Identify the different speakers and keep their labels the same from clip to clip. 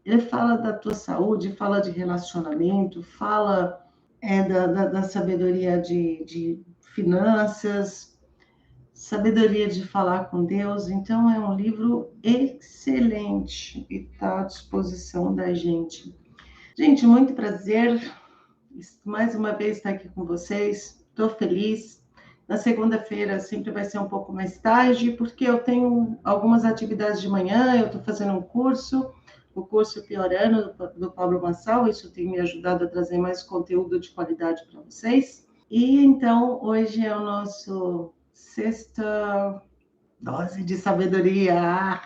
Speaker 1: Ele fala da tua saúde, fala de relacionamento, fala da sabedoria de finanças, sabedoria de falar com Deus. Então, é um livro excelente e está à disposição da gente. Gente, muito prazer mais uma vez estar aqui com vocês. Estou feliz. Na segunda-feira sempre vai ser um pouco mais tarde, porque eu tenho algumas atividades de manhã, eu estou fazendo um curso, o curso Piorando do Pablo Marçal, isso tem me ajudado a trazer mais conteúdo de qualidade para vocês. E então, hoje é o nosso sexta dose de sabedoria.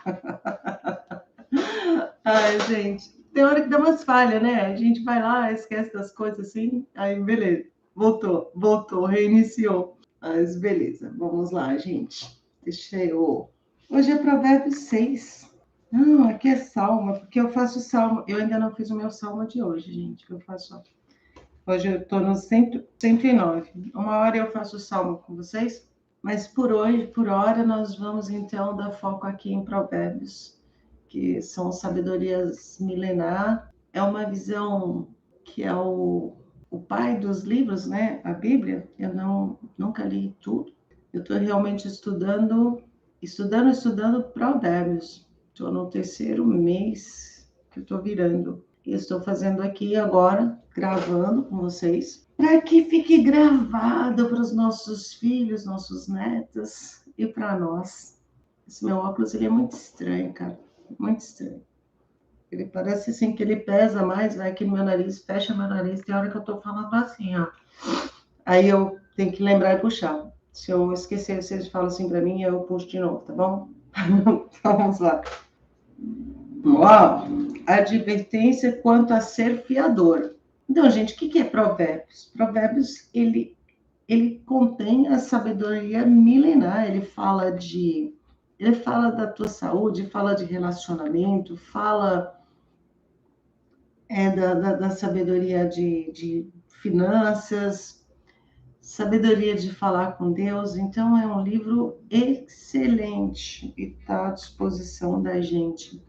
Speaker 1: Ai, gente, tem hora que dá umas falhas, né? A gente vai lá, esquece das coisas assim, aí beleza, voltou, reiniciou. Mas beleza, vamos lá, gente. Deixa eu. Hoje é Provérbios 6. Não, aqui é salmo, porque eu faço salmo. Eu ainda não fiz o meu salmo de hoje, gente. Eu faço. Hoje eu estou no 109. Uma hora eu faço o salmo com vocês, mas por hoje, por hora, nós vamos então dar foco aqui em Provérbios, que são sabedorias milenar. É uma visão que é o pai dos livros, né? A Bíblia. Eu nunca li tudo. Eu estou realmente estudando Provérbios. Estou no terceiro mês que eu estou virando. E estou fazendo aqui agora, gravando com vocês, para que fique gravado para os nossos filhos, nossos netos e para nós. Esse meu óculos ele é muito estranho, cara. Muito estranho. Ele parece assim que ele pesa mais, vai aqui no meu nariz, fecha meu nariz. Tem hora que eu tô falando assim, ó. Aí eu tenho que lembrar e puxar. Se eu esquecer, vocês falam assim para mim, eu puxo de novo, tá bom? Então, vamos lá. Uau! Advertência quanto a ser fiador. Então, gente, o que é Provérbios? Provérbios, ele contém a sabedoria milenar. Ele fala da tua saúde, fala de relacionamento, fala da sabedoria de finanças, sabedoria de falar com Deus. Então, é um livro excelente e está à disposição da gente.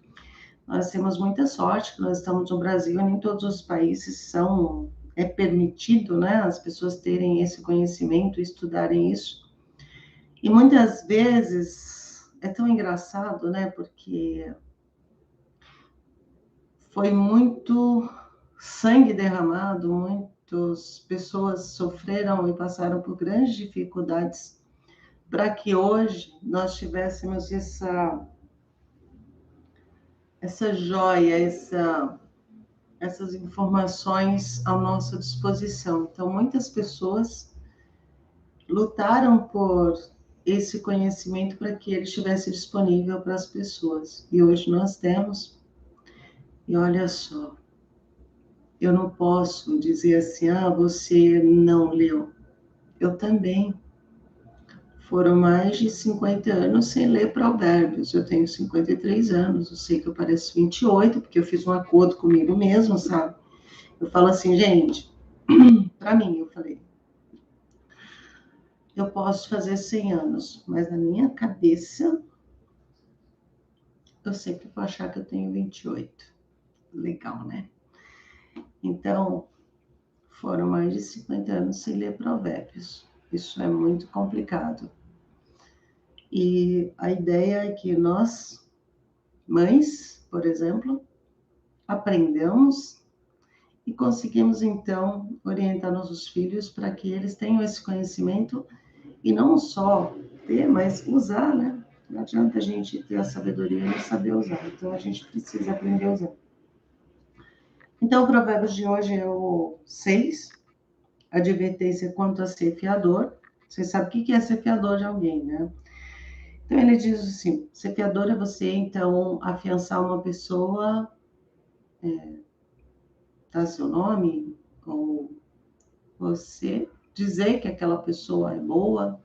Speaker 1: Nós temos muita sorte que nós estamos no Brasil, nem todos os países é permitido, né, as pessoas terem esse conhecimento, estudarem isso. E muitas vezes é tão engraçado, né, porque foi muito sangue derramado, muitas pessoas sofreram e passaram por grandes dificuldades para que hoje nós tivéssemos essa joia, essas informações à nossa disposição. Então, muitas pessoas lutaram por esse conhecimento para que ele estivesse disponível para as pessoas. E hoje nós temos, e olha só, eu não posso dizer assim, você não leu. Eu também. Foram mais de 50 anos sem ler Provérbios. Eu tenho 53 anos, eu sei que eu pareço 28, porque eu fiz um acordo comigo mesmo, sabe? Eu falo assim, gente, para mim, eu falei, eu posso fazer 100 anos, mas na minha cabeça, eu sempre vou achar que eu tenho 28. Legal, né? Então, foram mais de 50 anos sem ler Provérbios. Isso é muito complicado. E a ideia é que nós, mães, por exemplo, aprendamos e conseguimos, então, orientar nossos filhos para que eles tenham esse conhecimento e não só ter, mas usar, né? Não adianta a gente ter a sabedoria e não saber usar. Então, a gente precisa aprender a usar. Então, o provérbio de hoje é o 6, advertência quanto a ser fiador. Você sabe o que é ser fiador de alguém, né? Então, ele diz assim, ser fiador é você, então, afiançar uma pessoa, dar seu nome, ou você dizer que aquela pessoa é boa,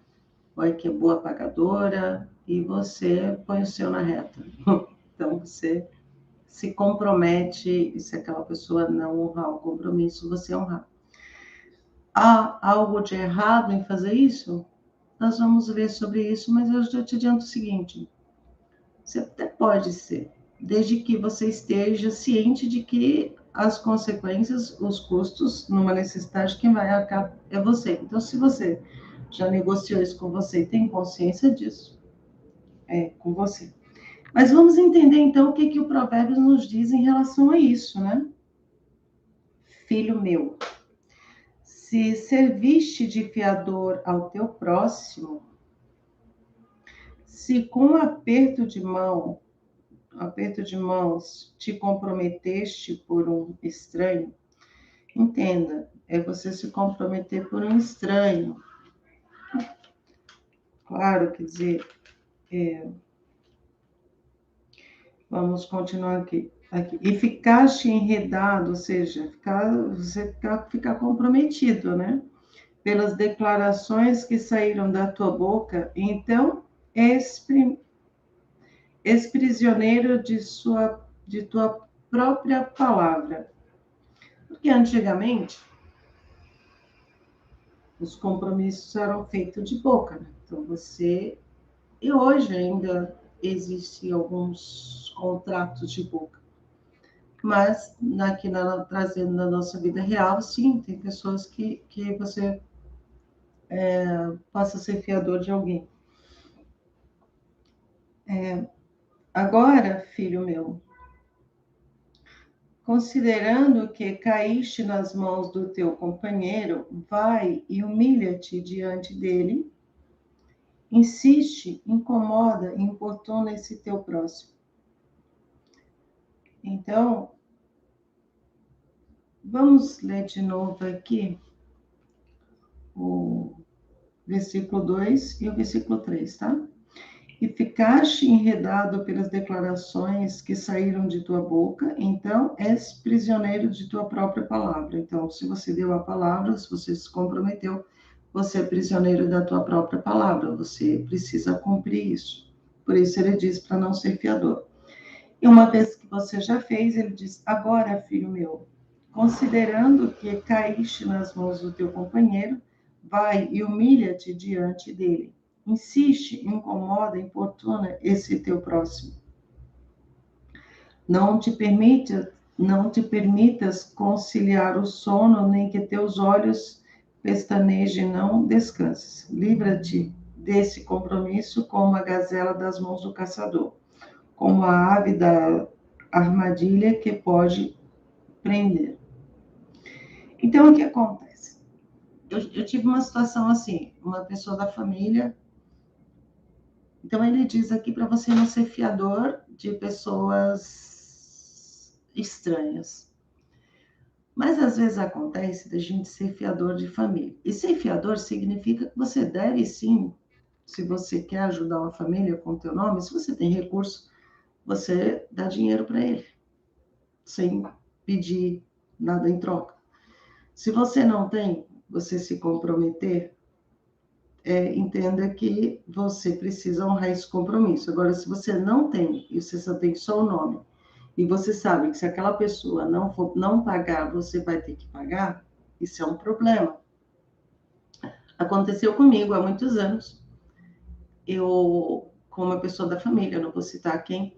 Speaker 1: ou é que é boa pagadora, e você põe o seu na reta. Então, você se compromete, e se aquela pessoa não honrar o compromisso, você honrar. Há algo de errado em fazer isso? Nós vamos ver sobre isso, mas eu já te adianto o seguinte, você até pode ser, desde que você esteja ciente de que as consequências, os custos, numa necessidade, quem vai arcar é você. Então, se você já negociou isso com você e tem consciência disso, é com você. Mas vamos entender, então, o que o Provérbios nos diz em relação a isso, né? Filho meu, se serviste de fiador ao teu próximo, se com aperto de mãos, te comprometeste por um estranho, entenda, é você se comprometer por um estranho. Claro, quer dizer, vamos continuar aqui. E ficaste enredado, ou seja, ficar comprometido, né? Pelas declarações que saíram da tua boca, então és prisioneiro de tua própria palavra. Porque antigamente os compromissos eram feitos de boca, né? Então e hoje ainda existem alguns contratos de boca. Mas trazendo na nossa vida real, sim, tem pessoas que você possa ser fiador de alguém. Agora, filho meu, considerando que caíste nas mãos do teu companheiro, vai e humilha-te diante dele, insiste, incomoda, importuna esse teu próximo. Então, vamos ler de novo aqui o versículo 2 e o versículo 3, tá? E ficaste enredado pelas declarações que saíram de tua boca, então és prisioneiro de tua própria palavra. Então, se você deu a palavra, se você se comprometeu, você é prisioneiro da tua própria palavra, você precisa cumprir isso. Por isso ele diz para não ser fiador. E uma vez que você já fez, ele diz: agora, filho meu, considerando que caíste nas mãos do teu companheiro, vai e humilha-te diante dele. Insiste, incomoda, importuna esse teu próximo. Não te permitas conciliar o sono, nem que teus olhos pestanejem, não descanses. Livra-te desse compromisso como a gazela das mãos do caçador, como a ave da armadilha que pode prender. Então, o que acontece? Eu tive uma situação assim, uma pessoa da família. Então, ele diz aqui para você não ser fiador de pessoas estranhas. Mas, às vezes, acontece da gente ser fiador de família. E ser fiador significa que você deve, sim, se você quer ajudar uma família com o teu nome, se você tem recurso, você dá dinheiro para ele, sem pedir nada em troca. Se você não tem, você se comprometer, entenda que você precisa honrar esse compromisso. Agora, se você não tem, e você só tem só o nome, e você sabe que se aquela pessoa não pagar, você vai ter que pagar, isso é um problema. Aconteceu comigo há muitos anos. Eu, com uma pessoa da família, não vou citar quem,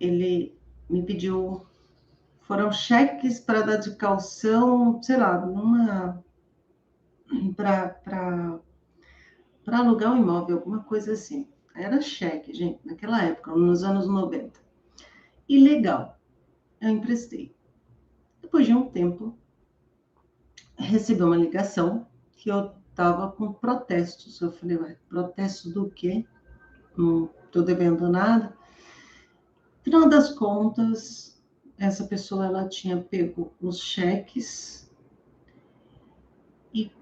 Speaker 1: ele me pediu, foram cheques para dar de calção, sei lá, para alugar um imóvel, alguma coisa assim. Era cheque, gente, naquela época, nos anos 90. E legal, eu emprestei. Depois de um tempo, recebi uma ligação que eu estava com protestos. Eu falei, ué, protesto do quê? Não estou devendo nada. Final das contas, essa pessoa ela tinha pego os cheques e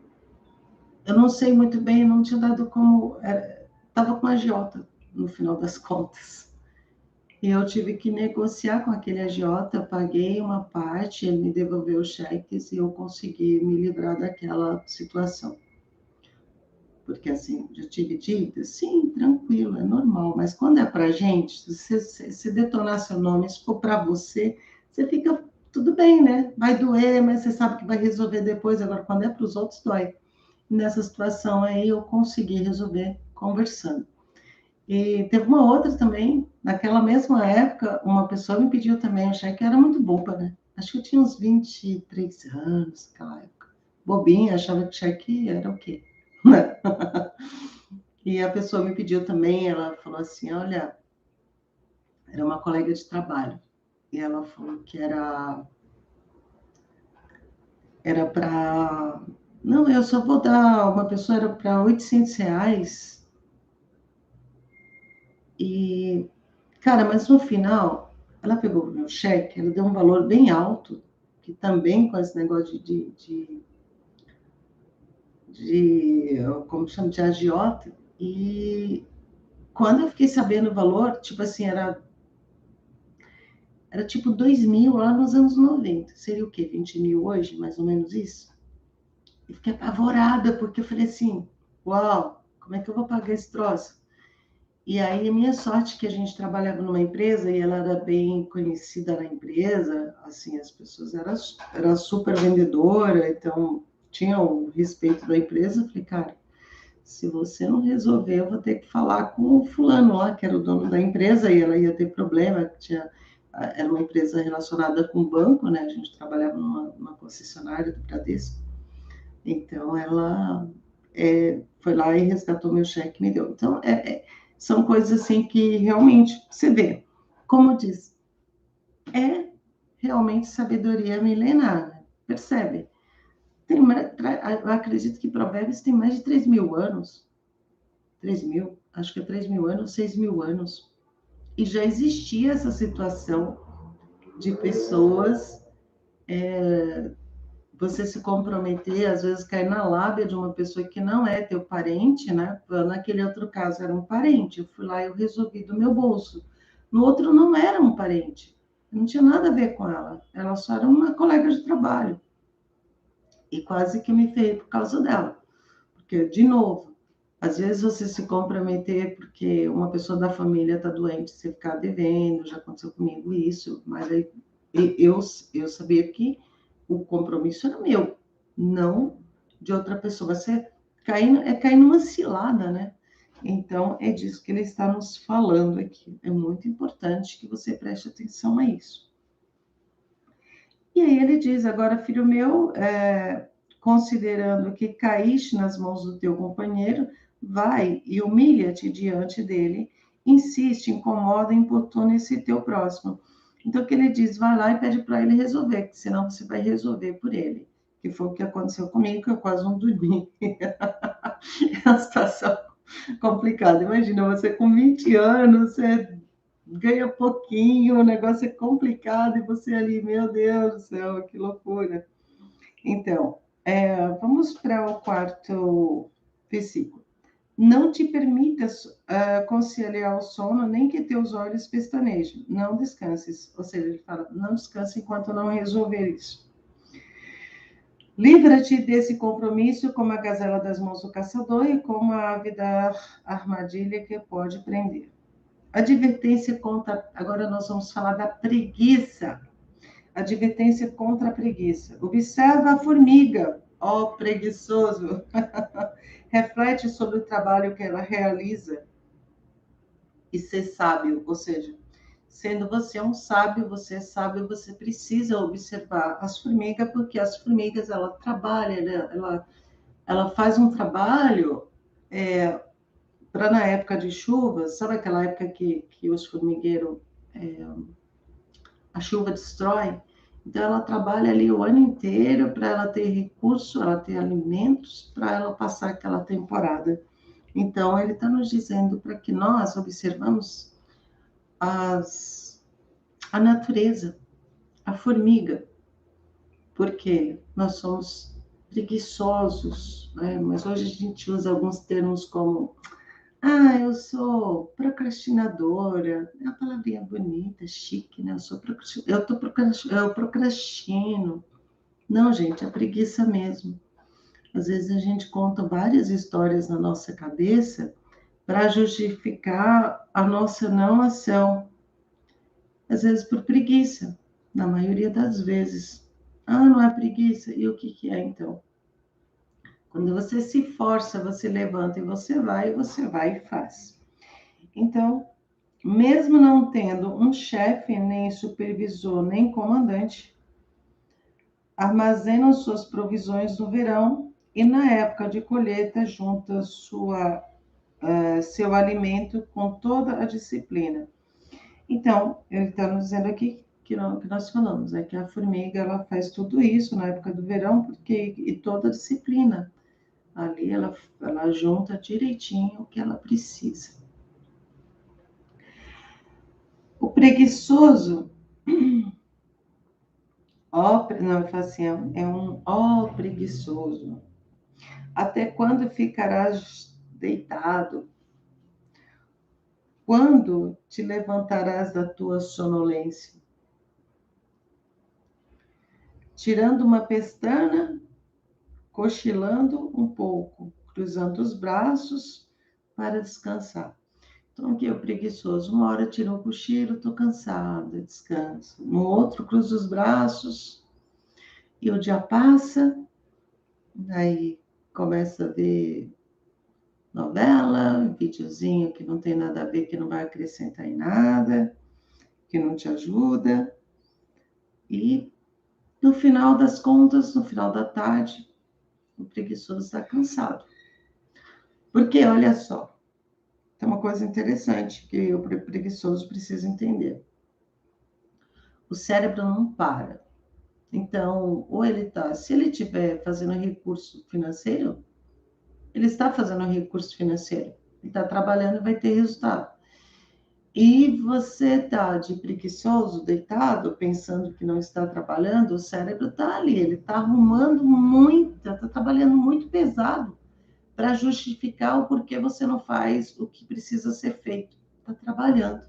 Speaker 1: eu não sei muito bem, não tinha dado como... Estava com agiota no final das contas. E eu tive que negociar com aquele agiota, eu paguei uma parte, ele me devolveu os cheques e eu consegui me livrar daquela situação. Porque assim, já tive dívidas? Sim, tranquilo, é normal. Mas quando é pra gente, se detonar seu nome, se for para você, você fica tudo bem, né? Vai doer, mas você sabe que vai resolver depois. Agora, quando é para os outros, dói. Nessa situação aí, eu consegui resolver conversando. E teve uma outra também, naquela mesma época, uma pessoa me pediu também um cheque, era muito boba, né? Acho que eu tinha uns 23 anos naquela época. Bobinha, achava que cheque era o quê? E a pessoa me pediu também, ela falou assim, olha, era uma colega de trabalho, e ela falou que era para... Não, eu só vou dar, uma pessoa era para R$ 800, e, cara, mas no final, ela pegou o meu cheque, ela deu um valor bem alto, que também com esse negócio de como chama, de agiota, e quando eu fiquei sabendo o valor, tipo assim, era tipo 2.000 lá nos anos 90. Seria o quê? 20 mil hoje, mais ou menos isso? E fiquei apavorada, porque eu falei assim, uau, como é que eu vou pagar esse troço? E aí, a minha sorte é que a gente trabalhava numa empresa e ela era bem conhecida na empresa, assim, as pessoas era super vendedora, então tinha o respeito da empresa. Eu falei, cara, se você não resolver, eu vou ter que falar com o fulano lá, que era o dono da empresa, e ela ia ter problema, era uma empresa relacionada com banco, né? A gente trabalhava numa concessionária do Bradesco. Então, ela foi lá e resgatou meu cheque e me deu. Então, são coisas assim que realmente você vê. Como diz, é realmente sabedoria milenar, né? Percebe? Eu acredito que Provérbios tem mais de 3.000 anos. 3.000, acho que é 3.000 anos, 6.000 anos. E já existia essa situação de pessoas, você se comprometer, às vezes cair na lábia de uma pessoa que não é teu parente, né? Naquele outro caso era um parente, eu fui lá e eu resolvi do meu bolso. No outro não era um parente, não tinha nada a ver com ela só era uma colega de trabalho. E quase que me ferrei por causa dela. Porque, de novo, às vezes você se comprometer porque uma pessoa da família está doente, você ficar devendo, já aconteceu comigo isso, mas aí eu sabia que o compromisso era meu, não de outra pessoa. Você cair numa cilada, né? Então, é disso que ele está nos falando aqui. É muito importante que você preste atenção a isso. E aí ele diz, agora, filho meu, considerando que caíste nas mãos do teu companheiro, vai e humilha-te diante dele, insiste, incomoda, importuna esse teu próximo. Então, o que ele diz, vai lá e pede para ele resolver, que senão você vai resolver por ele. Que foi o que aconteceu comigo, que eu quase não dormi. É uma situação complicada. Imagina, você com 20 anos, você ganha pouquinho, o negócio é complicado, e você ali, meu Deus do céu, que loucura. Então, vamos para o quarto versículo. Não te permitas conciliar o sono, nem que teus olhos pestanejem. Não descanses. Ou seja, ele fala, não descanse enquanto não resolver isso. Livra-te desse compromisso como a gazela das mãos do caçador e como a ave da armadilha que pode prender. Advertência contra. Agora nós vamos falar da preguiça. Advertência contra a preguiça. Observa a formiga, ó preguiçoso. Reflete sobre o trabalho que ela realiza e ser sábio. Ou seja, sendo você um sábio, você é sábio, você precisa observar as formigas, porque as formigas, ela trabalha, ela faz um trabalho para na época de chuva, sabe aquela época que os formigueiros, a chuva destrói? Então, ela trabalha ali o ano inteiro para ela ter recurso, ela ter alimentos para ela passar aquela temporada. Então, ele está nos dizendo para que nós observamos as, a natureza, a formiga, porque nós somos preguiçosos, né? Mas hoje a gente usa alguns termos como eu sou procrastinadora. É uma palavrinha bonita, chique, né? Eu procrastino. Não, gente, é preguiça mesmo. Às vezes a gente conta várias histórias na nossa cabeça para justificar a nossa não ação. Às vezes por preguiça, na maioria das vezes. Não é preguiça. E o que que é então? Quando você se força, você levanta e você vai e faz. Então, mesmo não tendo um chefe, nem supervisor, nem comandante, armazenam suas provisões no verão e na época de colheita junta seu alimento com toda a disciplina. Então, ele está nos dizendo aqui que nós falamos, é que a formiga ela faz tudo isso na época do verão, porque e toda a disciplina. Ali ela junta direitinho o que ela precisa. O preguiçoso, não, eu falo assim, é um preguiçoso. Até quando ficarás deitado? Quando te levantarás da tua sonolência? Tirando uma pestana, cochilando um pouco, cruzando os braços para descansar. Então, aqui é o preguiçoso. Uma hora tira um cochilo, estou cansada, descanso. No outro, cruza os braços e o dia passa. Aí começa a ver novela, videozinho que não tem nada a ver, que não vai acrescentar em nada, que não te ajuda. E no final das contas, no final da tarde, o preguiçoso está cansado. Porque, olha só, tem uma coisa interessante que o preguiçoso precisa entender. O cérebro não para. Então, ou ele está, se ele estiver fazendo recurso financeiro, ele está fazendo recurso financeiro. Ele está trabalhando e vai ter resultado. E você está de preguiçoso, deitado, pensando que não está trabalhando, o cérebro está ali, ele está arrumando muito, está trabalhando muito pesado para justificar o porquê você não faz o que precisa ser feito. Está trabalhando.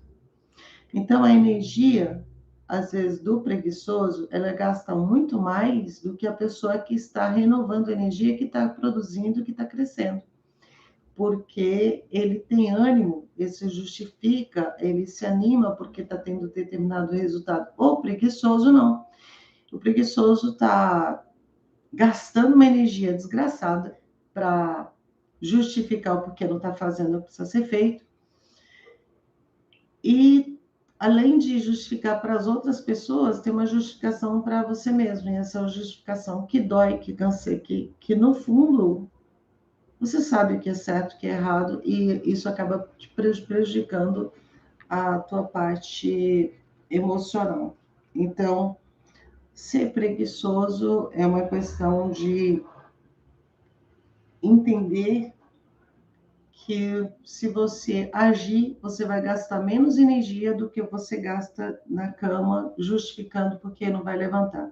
Speaker 1: Então, a energia, às vezes, do preguiçoso, ela gasta muito mais do que a pessoa que está renovando a energia, que está produzindo, que está crescendo. Porque ele tem ânimo, ele se justifica, ele se anima porque está tendo determinado resultado. O preguiçoso, não. O preguiçoso está gastando uma energia desgraçada para justificar o porquê não está fazendo o que precisa ser feito. E, além de justificar para as outras pessoas, tem uma justificação para você mesmo. E essa justificação que dói, que cansa, que no fundo você sabe o que é certo, o que é errado, e isso acaba te prejudicando a tua parte emocional. Então, ser preguiçoso é uma questão de entender que se você agir, você vai gastar menos energia do que você gasta na cama, justificando porque não vai levantar.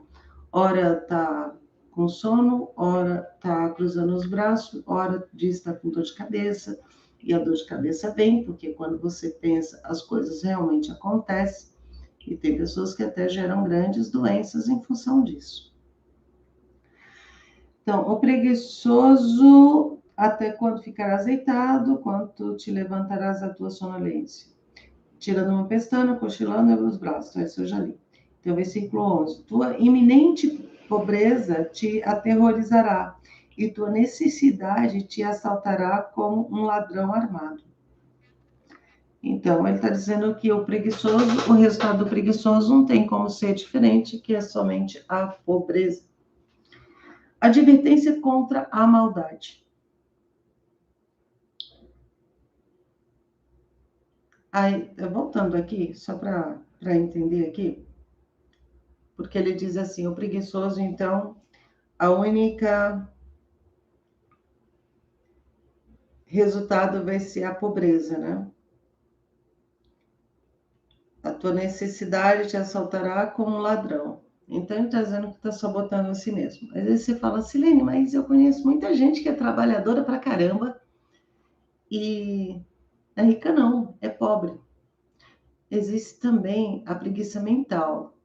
Speaker 1: Ora tá com sono, ora tá cruzando os braços, ora diz que tá com dor de cabeça, e a dor de cabeça vem, porque quando você pensa, as coisas realmente acontecem, e tem pessoas que até geram grandes doenças em função disso. Então, o preguiçoso, até quando ficarás deitado, quando te levantarás da tua sonolência. Tirando uma pestana, cochilando os braços. Isso eu já li. Então, versículo 11. Tua iminente pobreza te aterrorizará, e tua necessidade te assaltará como um ladrão armado. Então, ele está dizendo que o preguiçoso, o resultado do preguiçoso não tem como ser diferente, que é somente a pobreza. Advertência contra a maldade. Aí, voltando aqui, só para entender aqui, porque ele diz assim, o preguiçoso, então, a única resultado vai ser a pobreza, né? A tua necessidade te assaltará como um ladrão. Então, ele está dizendo que está sabotando a si mesmo. Às vezes você fala, Silene, mas eu conheço muita gente que é trabalhadora pra caramba e é rica não, é pobre. Existe também a preguiça mental.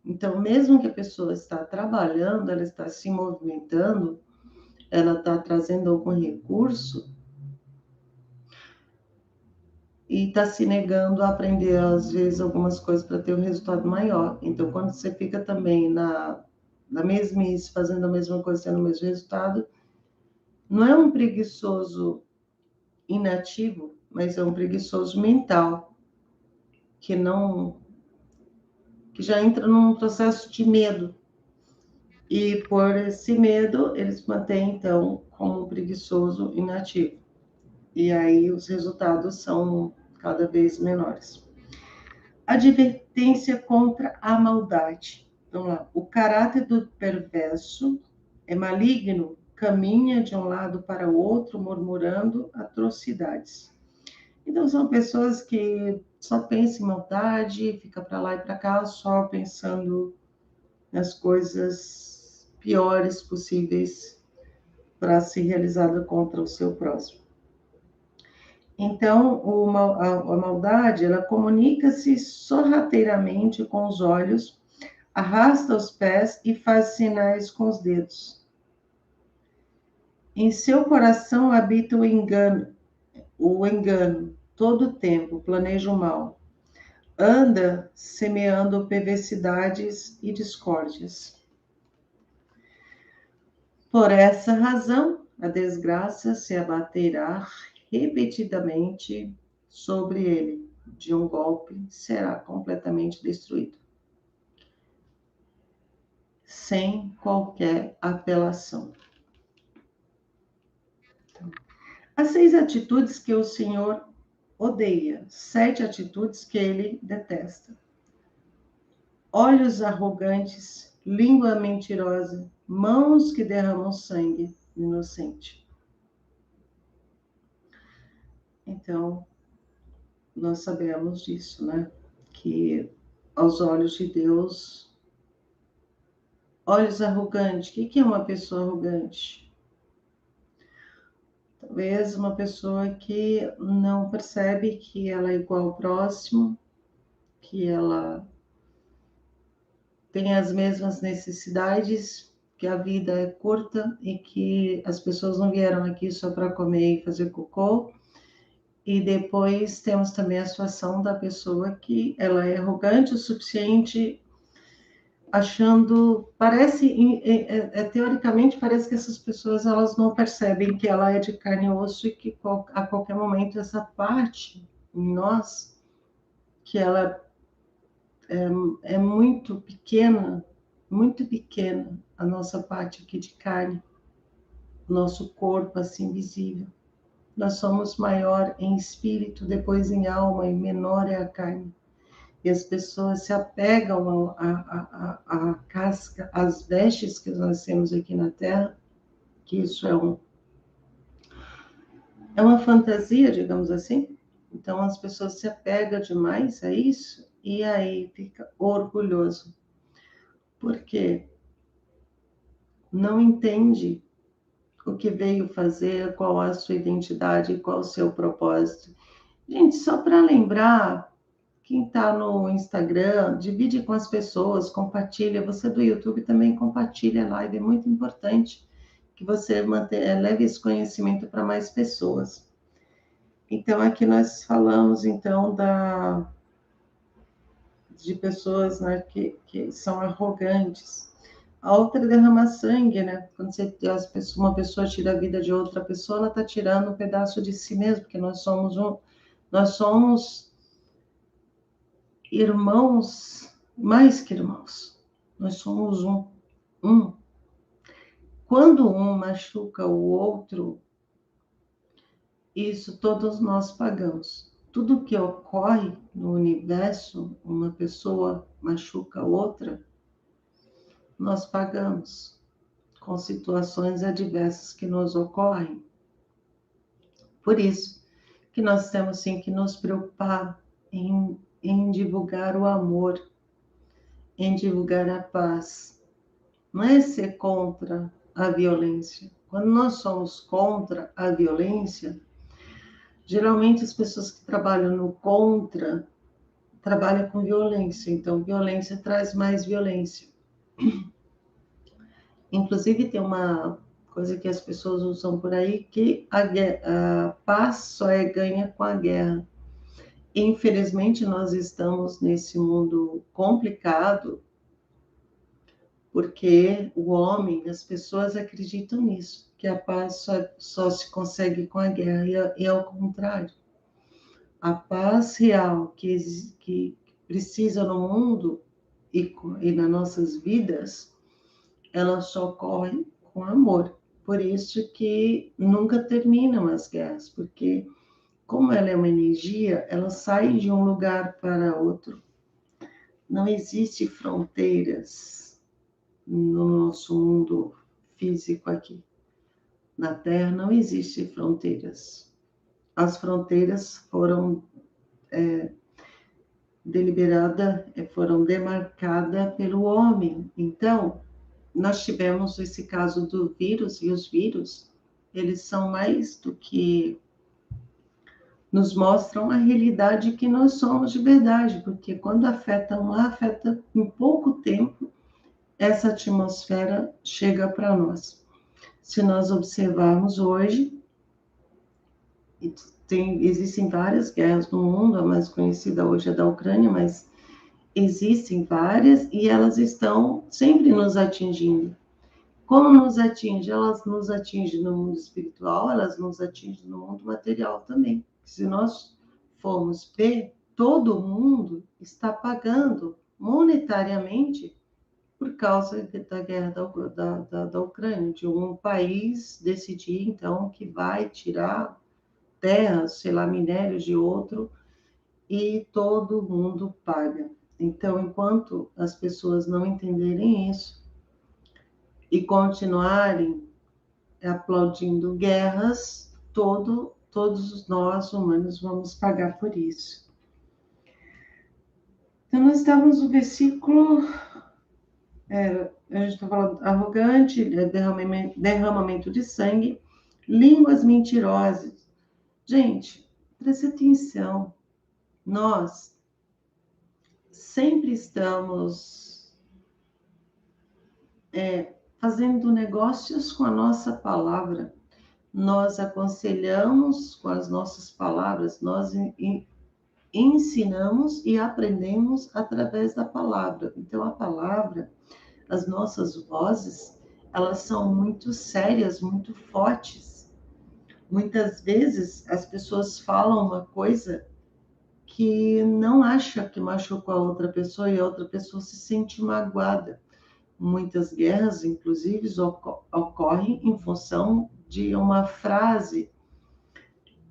Speaker 1: Então, mesmo que a pessoa está trabalhando, ela está se movimentando, ela está trazendo algum recurso e está se negando a aprender, às vezes, algumas coisas para ter um resultado maior. Então, quando você fica também na mesmice, fazendo a mesma coisa, tendo o mesmo resultado, não é um preguiçoso inativo, mas é um preguiçoso mental, que já entra num processo de medo. E por esse medo, eles mantêm, então, como um preguiçoso inativo. E aí os resultados são cada vez menores. Advertência contra a maldade. Vamos lá. O caráter do perverso é maligno, caminha de um lado para o outro, murmurando atrocidades. Então, são pessoas que só pensam em maldade, fica para lá e para cá, só pensando nas coisas piores possíveis para ser realizada contra o seu próximo. Então, a maldade, ela comunica-se sorrateiramente com os olhos, arrasta os pés e faz sinais com os dedos. Em seu coração habita o engano, todo o tempo planeja o mal. Anda semeando perversidades e discórdias. Por essa razão, a desgraça se abaterá repetidamente sobre ele. De um golpe será completamente destruído, sem qualquer apelação. Então, as 6 atitudes que o Senhor odeia, 7 atitudes que ele detesta. Olhos arrogantes, língua mentirosa, mãos que derramam sangue inocente. Então, nós sabemos disso, né? Que aos olhos de Deus, olhos arrogantes. O que é uma pessoa arrogante? Talvez uma pessoa que não percebe que ela é igual ao próximo, que ela tem as mesmas necessidades, que a vida é curta e que as pessoas não vieram aqui só para comer e fazer cocô. E depois temos também a situação da pessoa que ela é arrogante o suficiente, achando, teoricamente parece que essas pessoas elas não percebem que ela é de carne e osso e que a qualquer momento essa parte em nós, que ela é muito pequena, a nossa parte aqui de carne, nosso corpo assim visível. Nós somos maior em espírito, depois em alma, e menor é a carne. E as pessoas se apegam à casca, às vestes que nós temos aqui na Terra, que isso é uma fantasia, digamos assim. Então as pessoas se apegam demais a isso e aí fica orgulhoso. Porque não entende o que veio fazer, qual a sua identidade, qual o seu propósito. Gente, só para lembrar, quem está no Instagram, divide com as pessoas, compartilha. Você do YouTube também compartilha a live, é muito importante que você leve esse conhecimento para mais pessoas. Então, aqui nós falamos, então, de pessoas, né, que são arrogantes. A outra derrama sangue, né? Quando uma pessoa tira a vida de outra pessoa, ela está tirando um pedaço de si mesmo, porque nós somos irmãos, mais que irmãos. Nós somos um. Quando um machuca o outro, isso todos nós pagamos. Tudo que ocorre no universo, uma pessoa machuca outra, nós pagamos com situações adversas que nos ocorrem. Por isso que nós temos sim que nos preocupar em divulgar o amor, em divulgar a paz. Não é ser contra a violência. Quando nós somos contra a violência, geralmente as pessoas que trabalham no contra trabalham com violência. Então, violência traz mais violência. Inclusive, tem uma coisa que as pessoas usam por aí, que a paz só é ganha com a guerra. Infelizmente, nós estamos nesse mundo complicado, porque o homem, as pessoas acreditam nisso, que a paz só se consegue com a guerra, e é o contrário. A paz real que precisa no mundo e nas nossas vidas, ela só ocorre com amor. Por isso que nunca terminam as guerras, porque como ela é uma energia, ela sai de um lugar para outro. Não existe fronteiras no nosso mundo físico aqui. Na Terra não existem fronteiras. As fronteiras foram deliberadas, foram demarcadas pelo homem. Então, nós tivemos esse caso do vírus, e os vírus, eles são mais do que nos mostram a realidade que nós somos de verdade, porque quando afeta um, afeta em pouco tempo, essa atmosfera chega para nós. Se nós observarmos hoje, existem várias guerras no mundo, a mais conhecida hoje é da Ucrânia, mas existem várias e elas estão sempre nos atingindo. Como nos atinge? Elas nos atingem no mundo espiritual, elas nos atingem no mundo material também. Se nós formos ver, todo mundo está pagando monetariamente por causa da guerra da Ucrânia, de um país decidir, então, que vai tirar terras, sei lá, minérios de outro, e todo mundo paga. Então, enquanto as pessoas não entenderem isso e continuarem aplaudindo guerras, todos nós humanos vamos pagar por isso. Então, nós estávamos no versículo, a gente está falando arrogante, derramamento de sangue, línguas mentirosas. Gente, preste atenção, nós sempre estamos fazendo negócios com a nossa palavra. Nós aconselhamos com as nossas palavras, nós ensinamos e aprendemos através da palavra. Então, a palavra, as nossas vozes, elas são muito sérias, muito fortes. Muitas vezes as pessoas falam uma coisa que não acha que machucou a outra pessoa e a outra pessoa se sente magoada. Muitas guerras, inclusive, ocorrem em função de uma frase,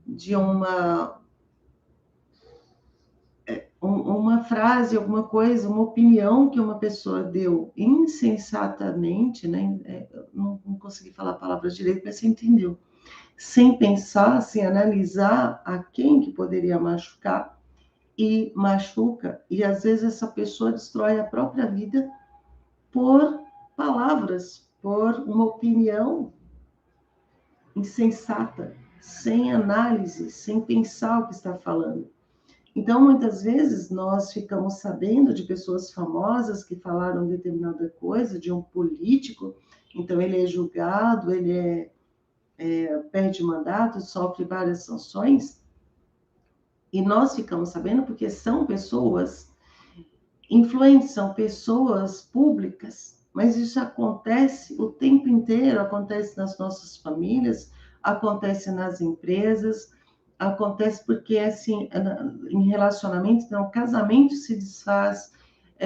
Speaker 1: de uma frase, alguma coisa, uma opinião que uma pessoa deu insensatamente, né? Não consegui falar palavras direito, mas você entendeu. Sem pensar, sem analisar a quem que poderia machucar, e machuca, e às vezes essa pessoa destrói a própria vida por palavras, por uma opinião insensata, sem análise, sem pensar o que está falando. Então, muitas vezes, nós ficamos sabendo de pessoas famosas que falaram determinada coisa, de um político, então ele é julgado, ele perde mandato, sofre várias sanções, e nós ficamos sabendo porque são pessoas influentes, são pessoas públicas, mas isso acontece o tempo inteiro, acontece nas nossas famílias, acontece nas empresas, acontece porque, assim, em relacionamentos, então, casamento se desfaz,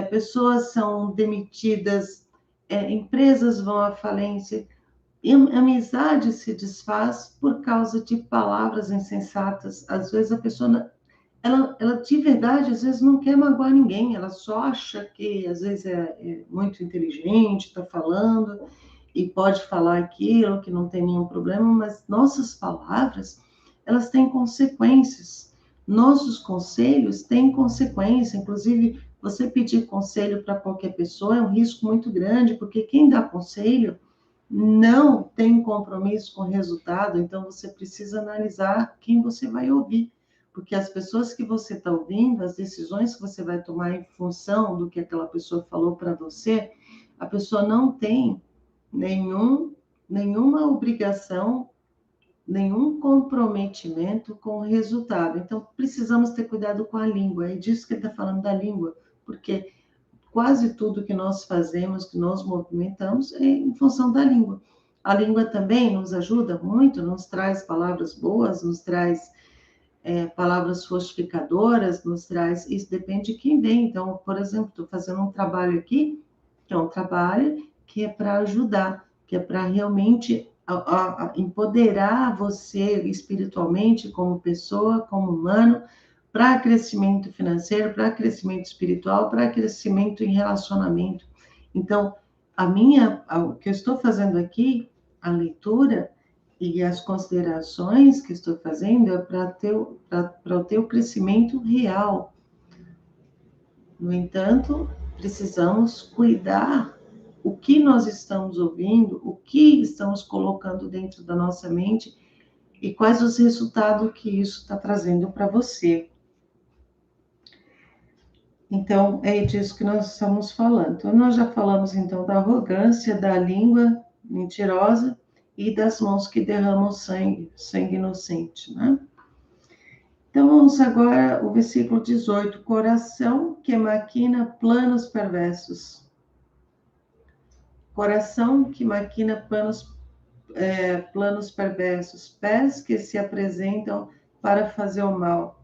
Speaker 1: pessoas são demitidas, empresas vão à falência, e amizade se desfaz por causa de palavras insensatas. Às vezes a pessoa, ela de verdade, às vezes não quer magoar ninguém, ela só acha que, às vezes, é muito inteligente, está falando, e pode falar aquilo, que não tem nenhum problema, mas nossas palavras, elas têm consequências. Nossos conselhos têm consequência, inclusive, você pedir conselho para qualquer pessoa é um risco muito grande, porque quem dá conselho não tem compromisso com o resultado, então você precisa analisar quem você vai ouvir, porque as pessoas que você está ouvindo, as decisões que você vai tomar em função do que aquela pessoa falou para você, a pessoa não tem nenhuma obrigação, nenhum comprometimento com o resultado. Então, precisamos ter cuidado com a língua. É disso que ele está falando, da língua, porque quase tudo que nós fazemos, que nós movimentamos, é em função da língua. A língua também nos ajuda muito, nos traz palavras boas, nos traz palavras fortificadoras nos traz, isso depende de quem vem. Então, por exemplo, estou fazendo um trabalho aqui, que é um trabalho que é para ajudar, que é para realmente empoderar você espiritualmente como pessoa, como humano, para crescimento financeiro, para crescimento espiritual, para crescimento em relacionamento. Então, o que eu estou fazendo aqui, a leitura e as considerações que estou fazendo é para o teu crescimento real. No entanto, precisamos cuidar o que nós estamos ouvindo, o que estamos colocando dentro da nossa mente e quais os resultados que isso está trazendo para você. Então, é disso que nós estamos falando. Então, nós já falamos, então, da arrogância, da língua mentirosa e das mãos que derramam sangue inocente, né? Então, vamos agora ao versículo 18. Coração que maquina planos perversos. Coração que maquina planos perversos. Pés que se apresentam para fazer o mal.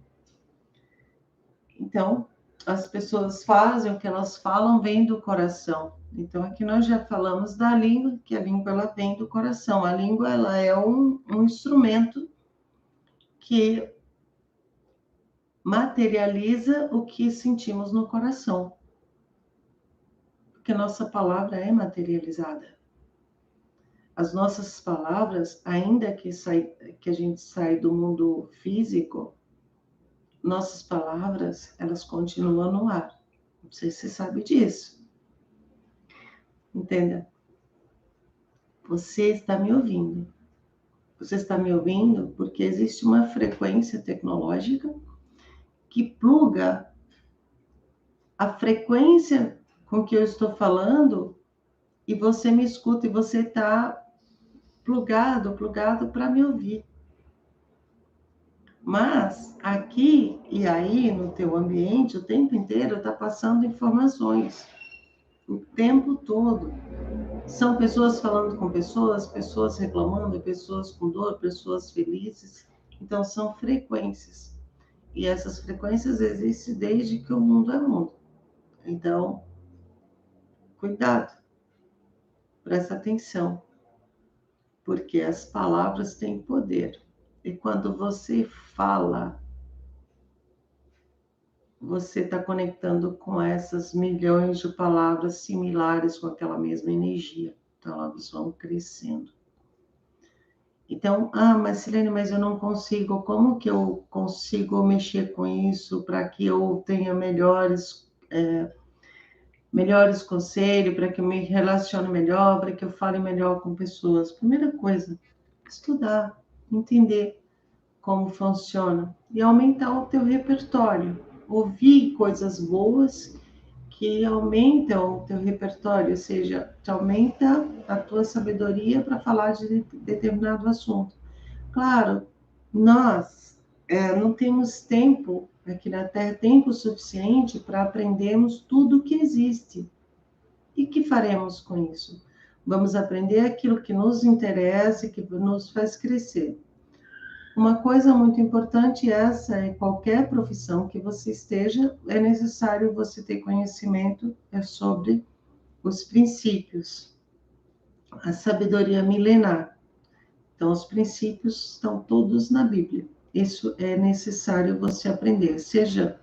Speaker 1: Então, as pessoas fazem o que elas falam, vem do coração. Então, aqui nós já falamos da língua, que a língua ela vem do coração. A língua ela é um instrumento que materializa o que sentimos no coração. Porque nossa palavra é materializada. As nossas palavras, ainda que a gente sai do mundo físico, nossas palavras, elas continuam no ar. Não sei se você sabe disso. Entenda? Você está me ouvindo. Você está me ouvindo porque existe uma frequência tecnológica que pluga a frequência com que eu estou falando e você me escuta e você está plugado para me ouvir. Mas aqui e aí, no teu ambiente, o tempo inteiro está passando informações. O tempo todo. São pessoas falando com pessoas, pessoas reclamando, pessoas com dor, pessoas felizes. Então, são frequências. E essas frequências existem desde que o mundo é mundo. Então, cuidado. Presta atenção. Porque as palavras têm poder. E quando você fala, você está conectando com essas milhões de palavras similares com aquela mesma energia. Então, elas vão crescendo. Então, mas Silene, mas eu não consigo, como que eu consigo mexer com isso para que eu tenha melhores conselhos, para que eu me relacione melhor, para que eu fale melhor com pessoas? Primeira coisa, estudar, entender como funciona e aumentar o teu repertório. Ouvir coisas boas que aumentam o teu repertório, ou seja, te aumenta a tua sabedoria para falar de determinado assunto. Claro, nós não temos tempo aqui na Terra, tempo suficiente para aprendermos tudo que existe. E o que faremos com isso? Vamos aprender aquilo que nos interessa e que nos faz crescer. Uma coisa muito importante é qualquer profissão que você esteja, é necessário você ter conhecimento sobre os princípios, a sabedoria milenar. Então, os princípios estão todos na Bíblia. Isso é necessário você aprender, seja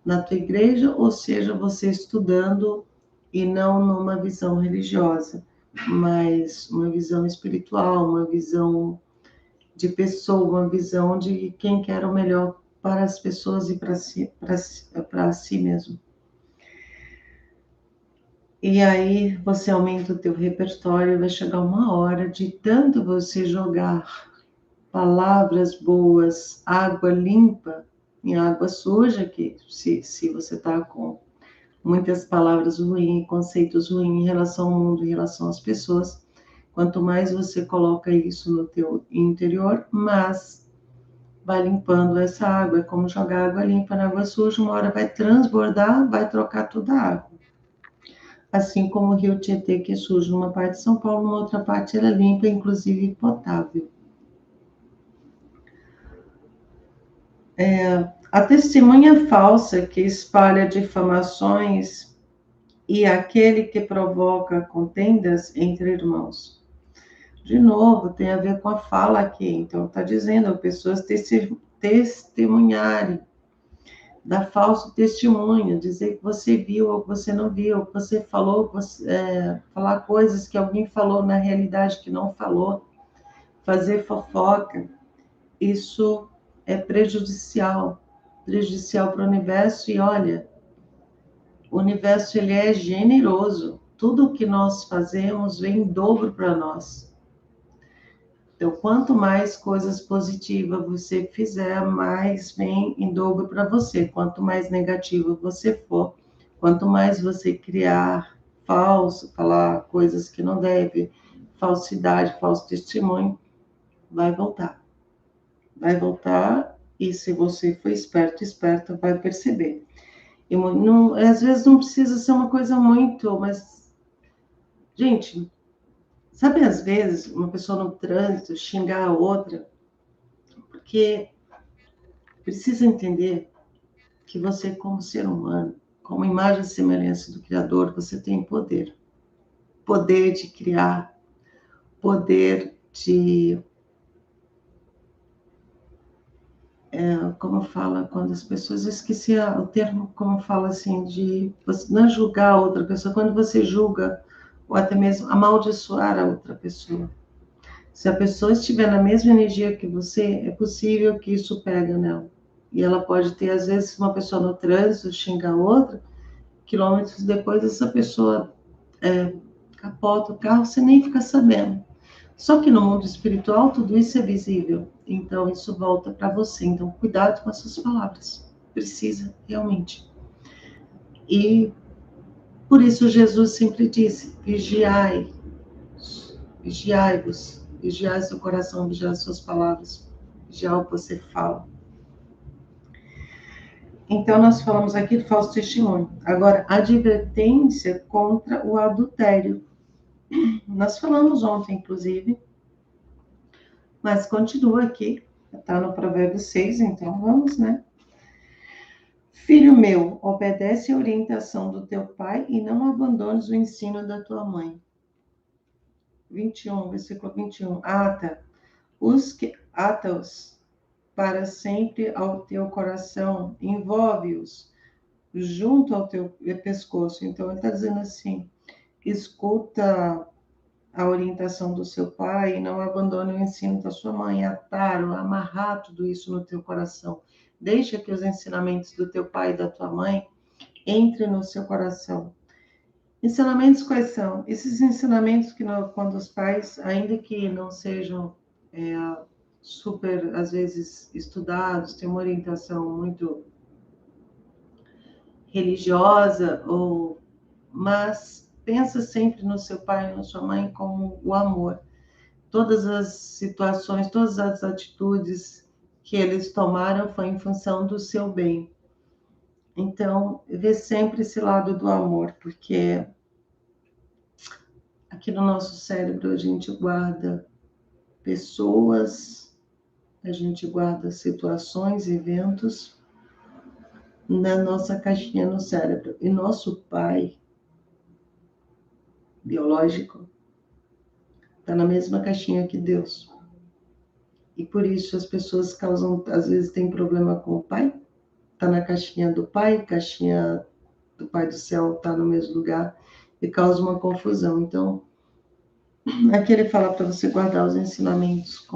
Speaker 1: na tua igreja ou seja você estudando e não numa visão religiosa, mas uma visão espiritual, uma visão de pessoa, uma visão de quem quer o melhor para as pessoas e para si mesmo. E aí você aumenta o teu repertório, vai chegar uma hora de tanto você jogar palavras boas, água limpa em água suja, que se você está com muitas palavras ruins, conceitos ruins em relação ao mundo, em relação às pessoas, quanto mais você coloca isso no teu interior, mais vai limpando essa água. É como jogar água limpa na água suja, uma hora vai transbordar, vai trocar toda a água. Assim como o rio Tietê, que é sujo numa parte de São Paulo, numa outra parte ela é limpa, inclusive potável. A testemunha falsa que espalha difamações e aquele que provoca contendas entre irmãos. De novo, tem a ver com a fala aqui. Então, está dizendo pessoas testemunharem, dar falso testemunho, dizer que você viu ou que você não viu, que você falou, falar coisas que alguém falou na realidade que não falou, fazer fofoca. Isso é prejudicial para o universo. E olha, o universo ele é generoso. Tudo que nós fazemos vem em dobro para nós. Então, quanto mais coisas positivas você fizer, mais vem em dobro para você. Quanto mais negativo você for, quanto mais você criar falso, falar coisas que não deve, falsidade, falso testemunho, vai voltar. Vai voltar e se você for esperto, esperta, vai perceber. E não, às vezes não precisa ser uma coisa muito, mas, gente, sabe, às vezes, uma pessoa no trânsito xingar a outra, porque precisa entender que você, como ser humano, como imagem e semelhança do Criador, você tem poder. Poder de criar, poder de... como fala quando as pessoas... Eu esqueci o termo, como fala assim, de... Não é julgar a outra pessoa, quando você julga, ou até mesmo amaldiçoar a outra pessoa. Se a pessoa estiver na mesma energia que você, é possível que isso pegue nela. E ela pode ter, às vezes, uma pessoa no trânsito xinga outra, quilômetros depois essa pessoa capota o carro, você nem fica sabendo. Só que no mundo espiritual tudo isso é visível, então isso volta para você. Então cuidado com as suas palavras, precisa realmente. E por isso Jesus sempre disse: vigiai, vigiai-vos, vigiai seu coração, vigiai suas palavras, vigiai o que você fala. Então, nós falamos aqui do falso testemunho. Agora, advertência contra o adultério. Nós falamos ontem, inclusive, mas continua aqui, está no Provérbios 6, então vamos, né? Filho meu, obedece a orientação do teu pai e não abandones o ensino da tua mãe. 21, versículo 21. Ata-os para sempre ao teu coração, envolve-os junto ao teu pescoço. Então, ele está dizendo assim, escuta a orientação do seu pai e não abandone o ensino da sua mãe, amarrar tudo isso no teu coração. Deixa que os ensinamentos do teu pai e da tua mãe entrem no seu coração. Ensinamentos quais são? Esses ensinamentos que quando os pais, ainda que não sejam super, às vezes, estudados, têm uma orientação muito religiosa, mas pensa sempre no seu pai e na sua mãe como o amor. Todas as situações, todas as atitudes que eles tomaram foi em função do seu bem. Então, vê sempre esse lado do amor, porque aqui no nosso cérebro a gente guarda pessoas, a gente guarda situações, eventos na nossa caixinha no cérebro. E nosso pai biológico está na mesma caixinha que Deus. E por isso as pessoas causam, às vezes tem problema com o pai, está na caixinha do pai, caixinha do Pai do Céu está no mesmo lugar e causa uma confusão. Então, aqui ele fala para você guardar os ensinamentos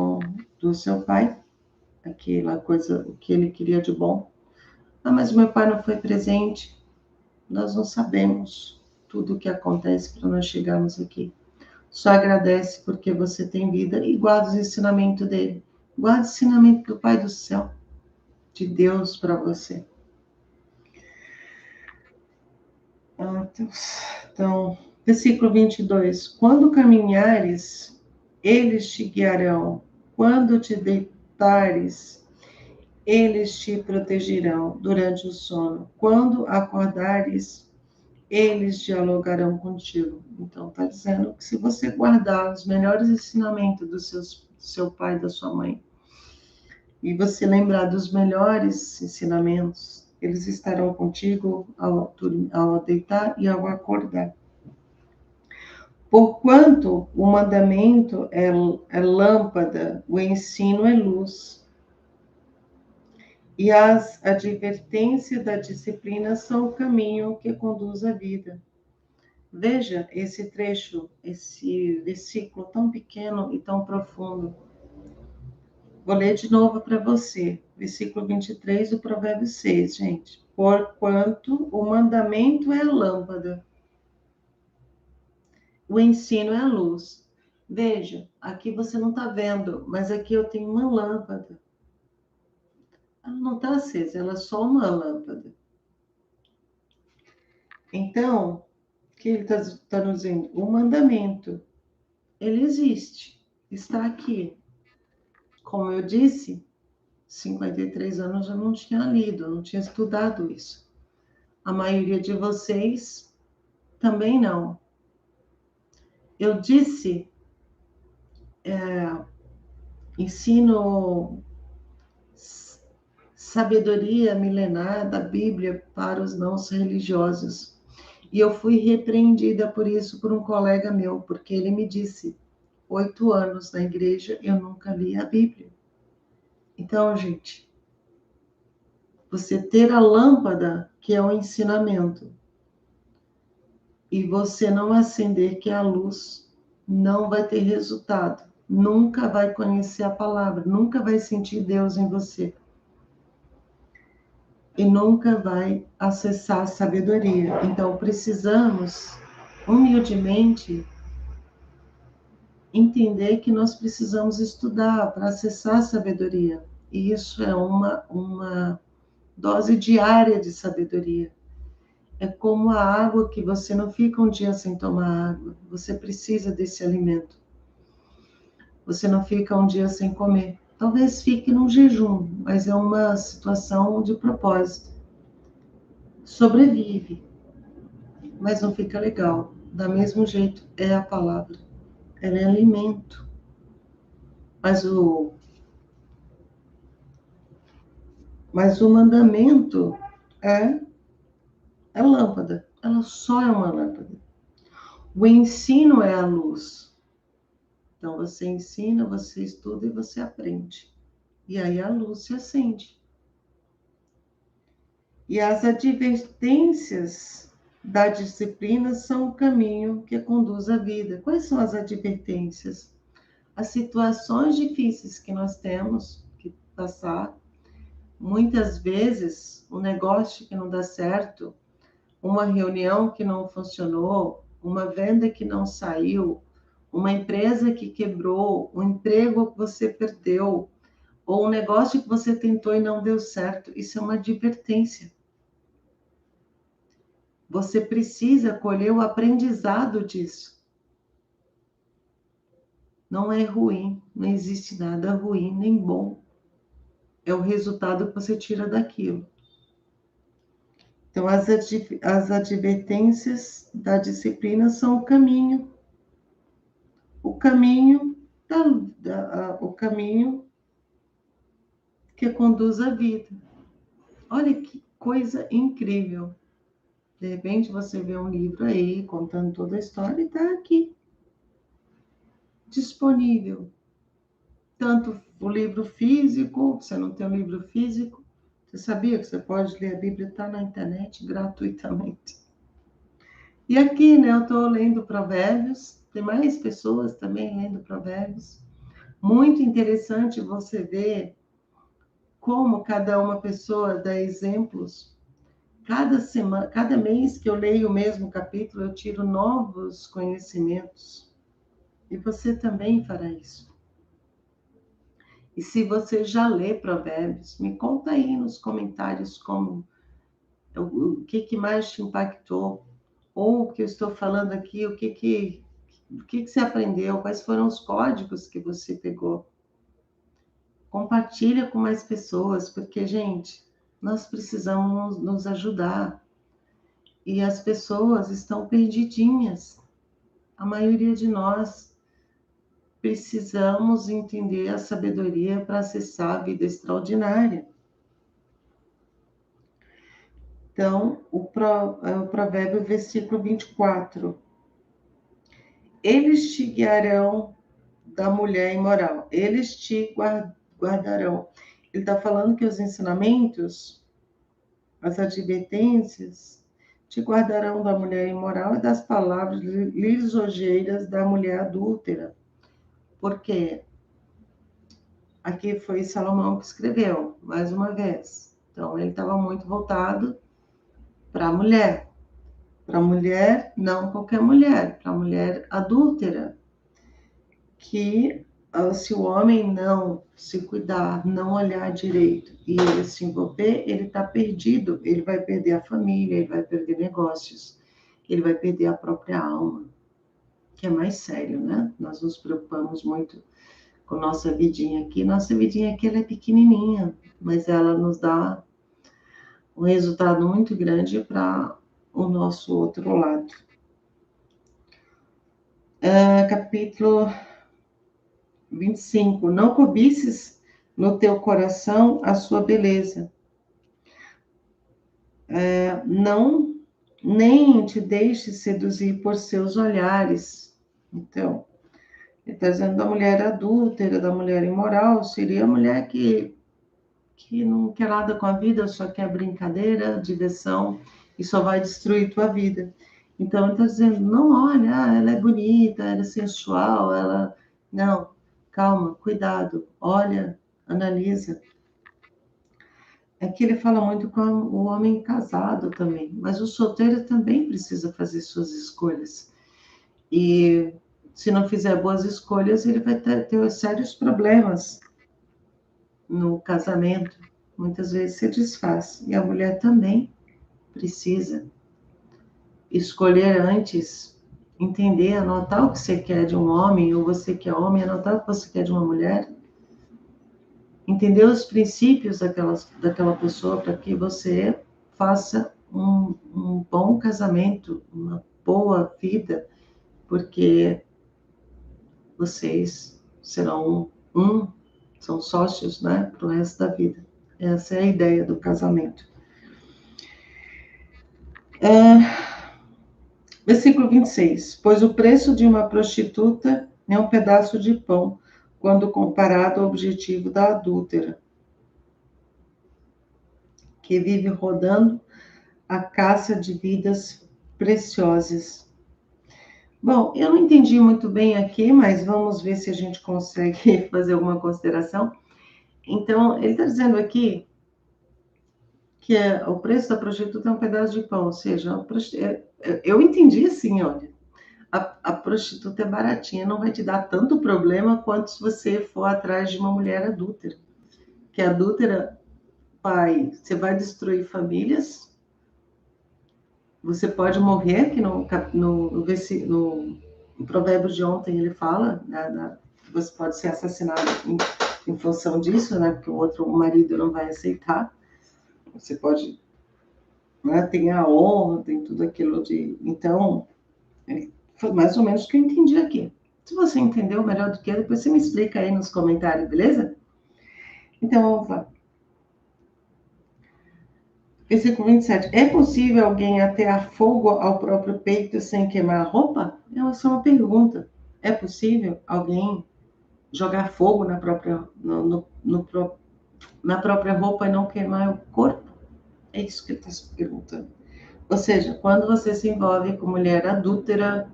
Speaker 1: do seu pai, aquela coisa, o que ele queria de bom. Mas meu pai não foi presente. Nós não sabemos tudo o que acontece para nós chegarmos aqui. Só agradece porque você tem vida e guarda os ensinamentos dele. Guarda o ensinamento do Pai do Céu, de Deus para você. Então, versículo 22. Quando caminhares, eles te guiarão. Quando te deitares, eles te protegerão durante o sono. Quando acordares, eles dialogarão contigo. Então, está dizendo que se você guardar os melhores ensinamentos do seu pai e da sua mãe, e você lembrar dos melhores ensinamentos, eles estarão contigo ao deitar e ao acordar. Porquanto o mandamento é lâmpada, o ensino é luz. E as advertências da disciplina são o caminho que conduz à vida. Veja esse trecho, esse versículo tão pequeno e tão profundo. Vou ler de novo para você. Versículo 23 do Provérbio 6, gente. Porquanto o mandamento é a lâmpada, o ensino é a luz. Veja, aqui você não está vendo, mas aqui eu tenho uma lâmpada. Ela não está acesa, ela é só uma lâmpada. Então, o que ele está nos dizendo? O mandamento, ele existe, está aqui. Como eu disse, 53 anos eu não tinha lido, não tinha estudado isso. A maioria de vocês também não. Eu disse, ensino sabedoria milenar da Bíblia para os não religiosos. E eu fui repreendida por isso por um colega meu, porque ele me disse, 8 anos na igreja, eu nunca li a Bíblia. Então, gente, você ter a lâmpada, que é o ensinamento, e você não acender, que é a luz, não vai ter resultado. Nunca vai conhecer a palavra, nunca vai sentir Deus em você. E nunca vai acessar a sabedoria. Então, precisamos, humildemente, entender que nós precisamos estudar para acessar a sabedoria. E isso é uma dose diária de sabedoria. É como a água que você não fica um dia sem tomar água. Você precisa desse alimento. Você não fica um dia sem comer. Talvez fique num jejum, mas é uma situação de propósito. Sobrevive, mas não fica legal. Da mesmo jeito, é a palavra. Ela é alimento. Mas o mandamento é a lâmpada. Ela só é uma lâmpada. O ensino é a luz. Então, você ensina, você estuda e você aprende. E aí a luz se acende. E as advertências da disciplina são o caminho que conduz à vida. Quais são as advertências? As situações difíceis que nós temos que passar. Muitas vezes, um negócio que não dá certo, uma reunião que não funcionou, uma venda que não saiu, uma empresa que quebrou, um emprego que você perdeu, ou um negócio que você tentou e não deu certo. Isso é uma advertência. Você precisa colher o aprendizado disso. Não é ruim, não existe nada ruim nem bom. É o resultado que você tira daquilo. Então, as advertências da disciplina são o caminho que conduz à vida. Olha que coisa incrível. De repente você vê um livro aí contando toda a história e está aqui, disponível. Tanto o livro físico, você não tem um livro físico, você sabia que você pode ler a Bíblia, está na internet gratuitamente. E aqui, né, eu estou lendo Provérbios, tem mais pessoas também lendo Provérbios. Muito interessante você ver como cada uma pessoa dá exemplos. Cada semana, cada mês que eu leio o mesmo capítulo, eu tiro novos conhecimentos. E você também fará isso. E se você já lê Provérbios, me conta aí nos comentários o que mais te impactou, ou o que eu estou falando aqui, o que você aprendeu, quais foram os códigos que você pegou. Compartilha com mais pessoas, porque, gente, nós precisamos nos ajudar. E as pessoas estão perdidinhas. A maioria de nós precisamos entender a sabedoria para acessar a vida extraordinária. Então, o provérbio, versículo 24. Eles te guiarão da mulher imoral. Eles te guardarão. Ele está falando que os ensinamentos, as advertências, te guardarão da mulher imoral e das palavras lisonjeiras da mulher adúltera. Porque aqui foi Salomão que escreveu, mais uma vez. Então, ele estava muito voltado para a mulher. Para a mulher, não qualquer mulher, para a mulher adúltera. Que se o homem não se cuidar, não olhar direito e ele se envolver, ele está perdido. Ele vai perder a família, ele vai perder negócios, ele vai perder a própria alma, que é mais sério, né? Nós nos preocupamos muito com nossa vidinha aqui. Nossa vidinha aqui ela é pequenininha, mas ela nos dá um resultado muito grande para o nosso outro lado. Capítulo 25. Não cobices no teu coração a sua beleza. Não, nem te deixes seduzir por seus olhares. Então, ele está dizendo da mulher adúltera, da mulher imoral, seria a mulher que não quer nada com a vida, só quer brincadeira, diversão, e só vai destruir tua vida. Então, ele está dizendo, não olha, ela é bonita, ela é sensual, ela... Não, calma, cuidado, olha, analisa. Aqui ele fala muito com o homem casado também, mas o solteiro também precisa fazer suas escolhas. E se não fizer boas escolhas, ele vai ter sérios problemas no casamento. Muitas vezes se desfaz. E a mulher também precisa escolher antes, entender, anotar o que você quer de um homem, ou você que é homem, anotar o que você quer de uma mulher. Entender os princípios daquela pessoa para que você faça um bom casamento, uma boa vida, porque vocês serão são sócios, né, para o resto da vida. Essa é a ideia do casamento. Versículo 26. Pois o preço de uma prostituta é um pedaço de pão, quando comparado ao objetivo da adúltera, que vive rodando a caça de vidas preciosas. Bom, eu não entendi muito bem aqui, mas vamos ver se a gente consegue fazer alguma consideração. Então, ele está dizendo aqui que o preço da prostituta é um pedaço de pão, ou seja, eu entendi assim, olha, a prostituta é baratinha, não vai te dar tanto problema quanto se você for atrás de uma mulher adúltera. Que a adúltera, você vai destruir famílias, você pode morrer, que no provérbio de ontem ele fala, né, que você pode ser assassinado em função disso, né, porque o marido não vai aceitar. Você pode, né, tem a honra, tem tudo aquilo de... Então, foi mais ou menos o que eu entendi aqui. Se você entendeu melhor do que eu, depois você me explica aí nos comentários, beleza? Então, vamos lá. Versículo 27. É possível alguém atear fogo ao próprio peito sem queimar a roupa? Essa é uma pergunta. É possível alguém jogar fogo na própria, na própria roupa e não queimar o corpo? É isso que ele está se perguntando. Ou seja, quando você se envolve com mulher adúltera,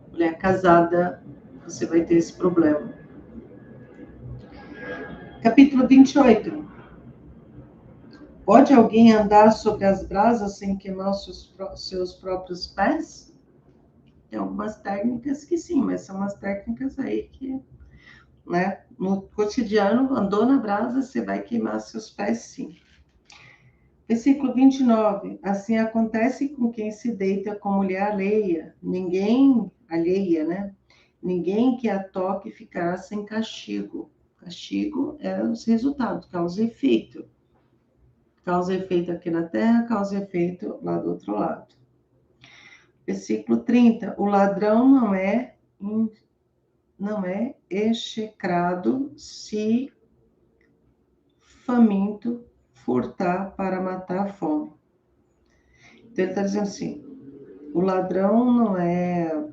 Speaker 1: mulher casada, você vai ter esse problema. Capítulo 28. Pode alguém andar sobre as brasas sem queimar os seus próprios pés? Tem algumas técnicas que sim, mas são umas técnicas aí que, né, no cotidiano, andou na brasa, você vai queimar seus pés sim. Versículo 29. Assim acontece com quem se deita com mulher alheia. Ninguém né? Ninguém que a toque ficará sem castigo. Castigo é os resultados, causa e efeito. Causa e efeito aqui na terra, causa e efeito lá do outro lado. Versículo 30. O ladrão não é não é execrado se faminto furtar para matar a fome. Então ele está dizendo assim, o ladrão não é,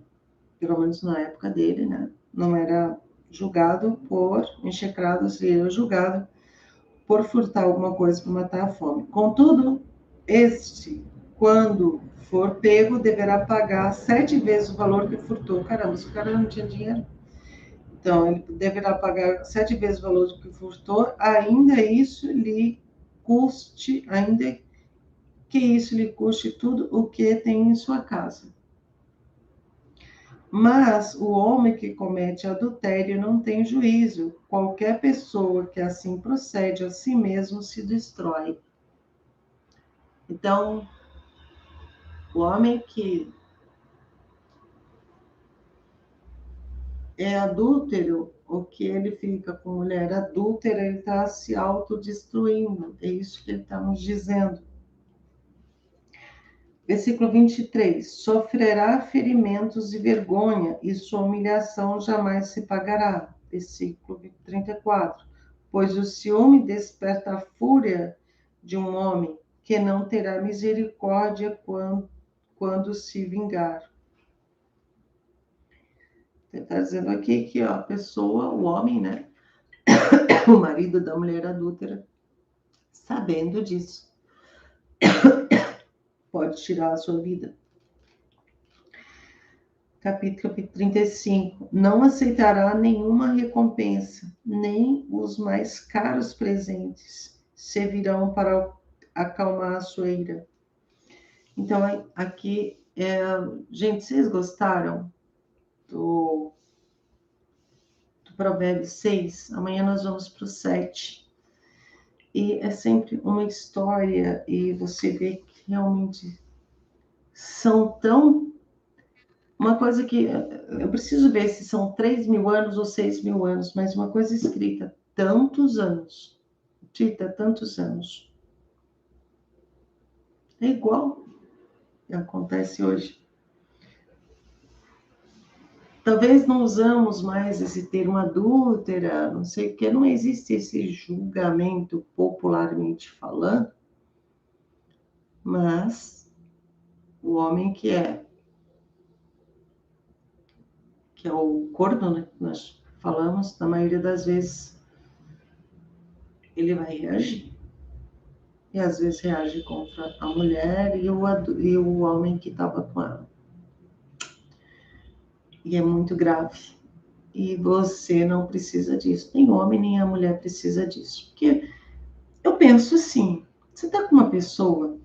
Speaker 1: pelo menos na época dele, né, não era julgado por, execrado seria julgado por furtar alguma coisa para matar a fome. Contudo, este, quando for pego, deverá pagar 7 vezes o valor que furtou. Caramba, se o cara não tinha dinheiro, então ele deverá pagar 7 vezes o valor que furtou, ainda que isso lhe custe tudo o que tem em sua casa. Mas o homem que comete adultério não tem juízo. Qualquer pessoa que assim procede a si mesmo se destrói. Então, o homem que é adúltero, ou que ele fica com mulher adúltera, ele está se autodestruindo. É isso que ele está nos dizendo. Versículo 23. Sofrerá ferimentos e vergonha, e sua humilhação jamais se pagará. Versículo 34. Pois o ciúme desperta a fúria de um homem, que não terá misericórdia quando se vingar. Ele está dizendo aqui que a pessoa, o homem, né? O marido da mulher adúltera, sabendo disso, pode tirar a sua vida. Capítulo 35. Não aceitará nenhuma recompensa, nem os mais caros presentes servirão para acalmar a sua ira. Então, aqui, gente, vocês gostaram do Provérbios 6? Amanhã nós vamos para o 7. E é sempre uma história, e você vê que realmente são tão... Uma coisa que eu preciso ver se são 3.000 anos ou 6.000 anos, mas uma coisa escrita tantos anos, dita tantos anos, é igual que acontece hoje. Talvez não usamos mais esse termo adúltera, não sei o que, não existe esse julgamento popularmente falando, mas o homem que é o corno, né, que nós falamos, na maioria das vezes, ele vai reagir. E às vezes reage contra a mulher e o homem que estava com ela. E é muito grave. E você não precisa disso. Nem o homem nem a mulher precisa disso. Porque eu penso assim, você está com uma pessoa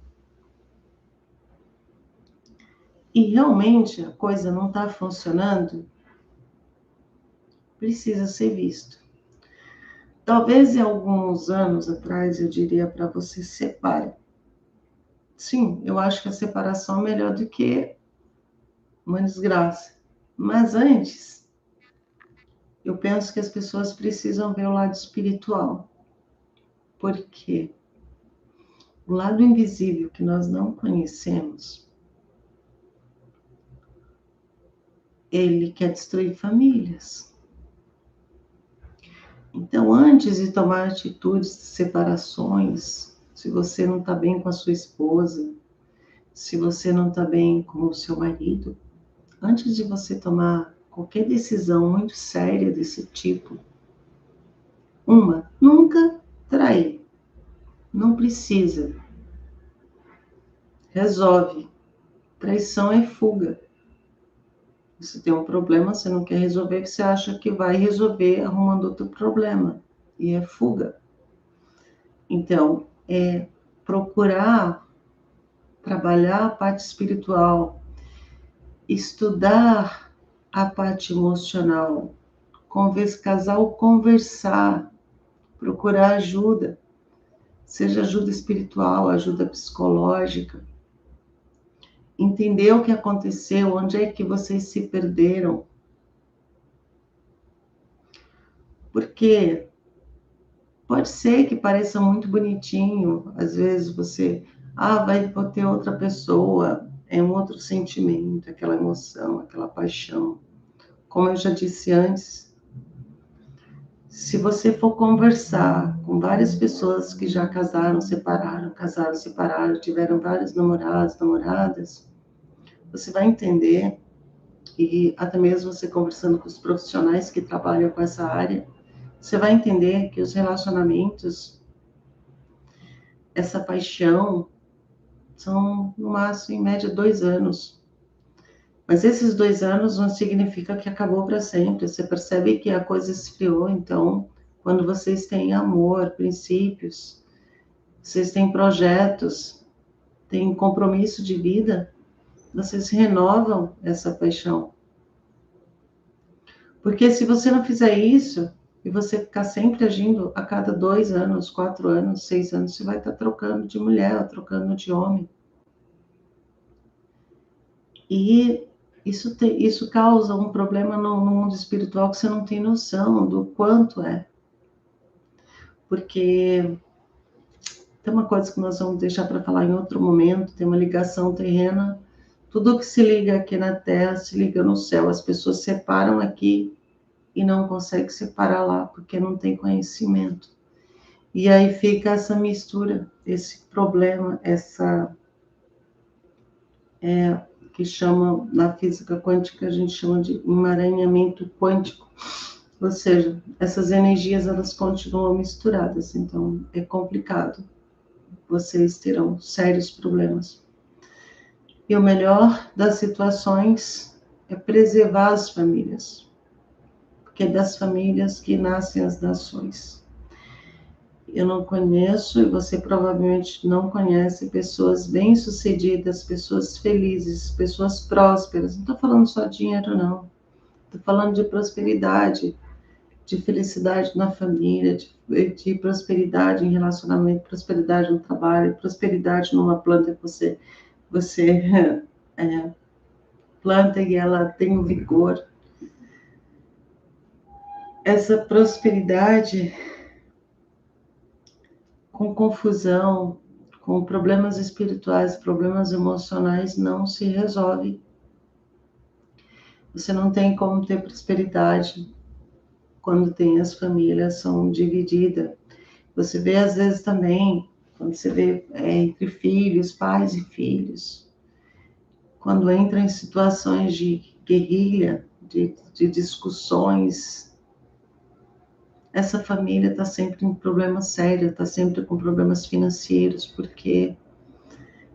Speaker 1: e realmente a coisa não está funcionando, precisa ser visto. Talvez em alguns anos atrás eu diria para você, separe. Sim, eu acho que a separação é melhor do que uma desgraça. Mas antes, eu penso que as pessoas precisam ver o lado espiritual. Porque o lado invisível que nós não conhecemos, ele quer destruir famílias. Então, antes de tomar atitudes de separações, se você não está bem com a sua esposa, se você não está bem com o seu marido, antes de você tomar qualquer decisão muito séria desse tipo, nunca trair. Não precisa. Resolve. Traição é fuga. Você tem um problema, você não quer resolver, você acha que vai resolver arrumando outro problema. E é fuga. Então, é procurar trabalhar a parte espiritual, estudar a parte emocional, casal conversar, procurar ajuda, seja ajuda espiritual, ajuda psicológica, entender o que aconteceu, onde é que vocês se perderam. Porque pode ser que pareça muito bonitinho, às vezes você, vai ter outra pessoa, é um outro sentimento, aquela emoção, aquela paixão. como eu já disse antes, se você for conversar com várias pessoas que já casaram, separaram, tiveram vários namorados, namoradas, você vai entender, e até mesmo você conversando com os profissionais que trabalham com essa área, você vai entender que os relacionamentos, essa paixão, são no máximo, em média, 2 anos. Mas esses 2 anos não significa que acabou para sempre. Você percebe que a coisa esfriou. Então, quando vocês têm amor, princípios, vocês têm projetos, têm compromisso de vida, vocês renovam essa paixão. Porque se você não fizer isso, e você ficar sempre agindo a cada 2 anos, 4 anos, 6 anos, você vai estar trocando de mulher, trocando de homem. E isso causa um problema no mundo espiritual que você não tem noção do quanto é. Porque tem uma coisa que nós vamos deixar para falar em outro momento, tem uma ligação terrena. Tudo que se liga aqui na Terra se liga no céu. As pessoas separam aqui e não conseguem separar lá, porque não tem conhecimento. E aí fica essa mistura, esse problema, que chama, na física quântica, a gente chama de emaranhamento quântico. Ou seja, essas energias, elas continuam misturadas, então é complicado. Vocês terão sérios problemas. E o melhor das situações é preservar as famílias, porque é das famílias que nascem as nações. Eu não conheço, e você provavelmente não conhece, pessoas bem-sucedidas, pessoas felizes, pessoas prósperas. Não estou falando só de dinheiro, não. Estou falando de prosperidade, de felicidade na família, de prosperidade em relacionamento, prosperidade no trabalho, prosperidade numa planta que você planta e ela tem um vigor. Essa prosperidade com confusão, com problemas espirituais, problemas emocionais, não se resolve. Você não tem como ter prosperidade quando tem as famílias são divididas. Você vê às vezes também, quando você vê entre filhos, pais e filhos, quando entra em situações de guerrilha, de discussões, essa família está sempre em problema sério, está sempre com problemas financeiros, porque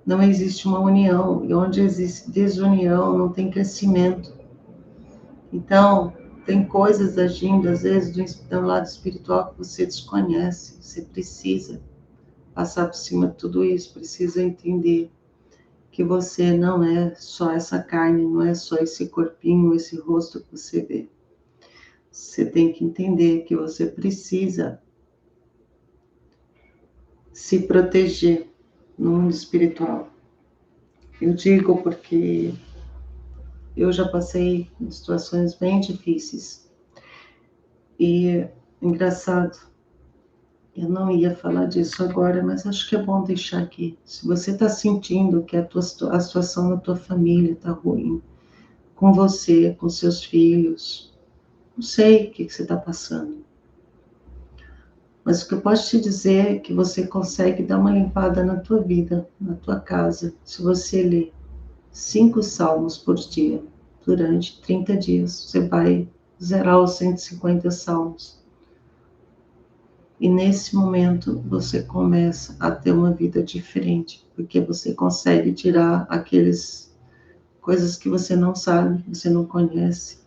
Speaker 1: não existe uma união, e onde existe desunião não tem crescimento. Então, tem coisas agindo, às vezes, do lado espiritual que você desconhece, você precisa passar por cima de tudo isso, precisa entender que você não é só essa carne, não é só esse corpinho, esse rosto que você vê. Você tem que entender que você precisa se proteger no mundo espiritual. Eu digo porque eu já passei em situações bem difíceis. E, engraçado, eu não ia falar disso agora, mas acho que é bom deixar aqui. Se você está sentindo que a situação na tua família está ruim, com você, com seus filhos, não sei o que você está passando. Mas o que eu posso te dizer é que você consegue dar uma limpada na tua vida, na tua casa, se você ler 5 salmos por dia, durante 30 dias. Você vai zerar os 150 salmos. E nesse momento você começa a ter uma vida diferente, porque você consegue tirar aquelas coisas que você não sabe, que você não conhece,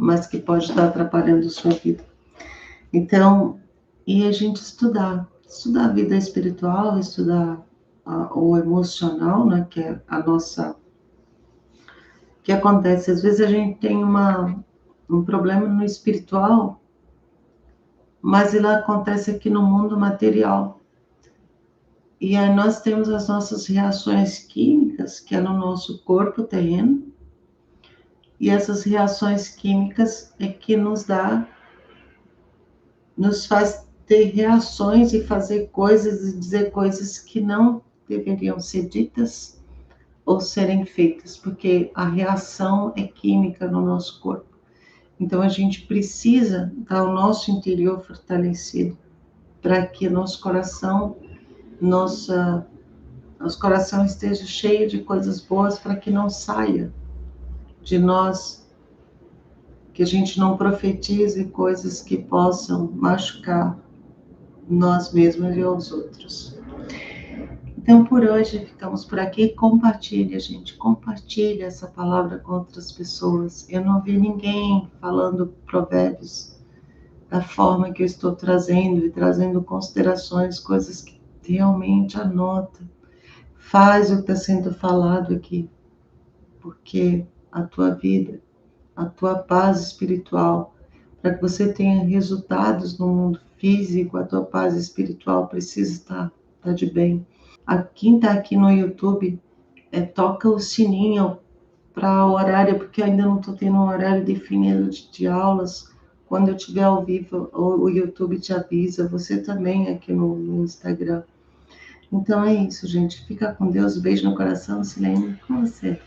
Speaker 1: mas que pode estar atrapalhando a sua vida. Então, e a gente estudar a vida espiritual, estudar o emocional, né, que é a nossa... O que acontece? Às vezes a gente tem um problema no espiritual, mas ele acontece aqui no mundo material. E aí nós temos as nossas reações químicas, que é no nosso corpo terreno, e essas reações químicas é que nos faz ter reações e fazer coisas e dizer coisas que não deveriam ser ditas, ou serem feitas, porque a reação é química no nosso corpo. Então, a gente precisa dar o nosso interior fortalecido para que nosso coração esteja cheio de coisas boas, para que não saia de nós, que a gente não profetize coisas que possam machucar nós mesmos e aos outros. Então, por hoje, ficamos por aqui. Compartilha, gente. Compartilha essa palavra com outras pessoas. Eu não vi ninguém falando provérbios da forma que eu estou trazendo e trazendo considerações, coisas que realmente anota. Faz o que está sendo falado aqui, porque a tua vida, a tua paz espiritual, para que você tenha resultados no mundo físico, a tua paz espiritual precisa estar de bem. Quem está aqui no YouTube, toca o sininho para o horário, porque eu ainda não estou tendo um horário definido de aulas. Quando eu estiver ao vivo, o YouTube te avisa, você também aqui no Instagram. Então é isso, gente. Fica com Deus. Beijo no coração, Silene, com você.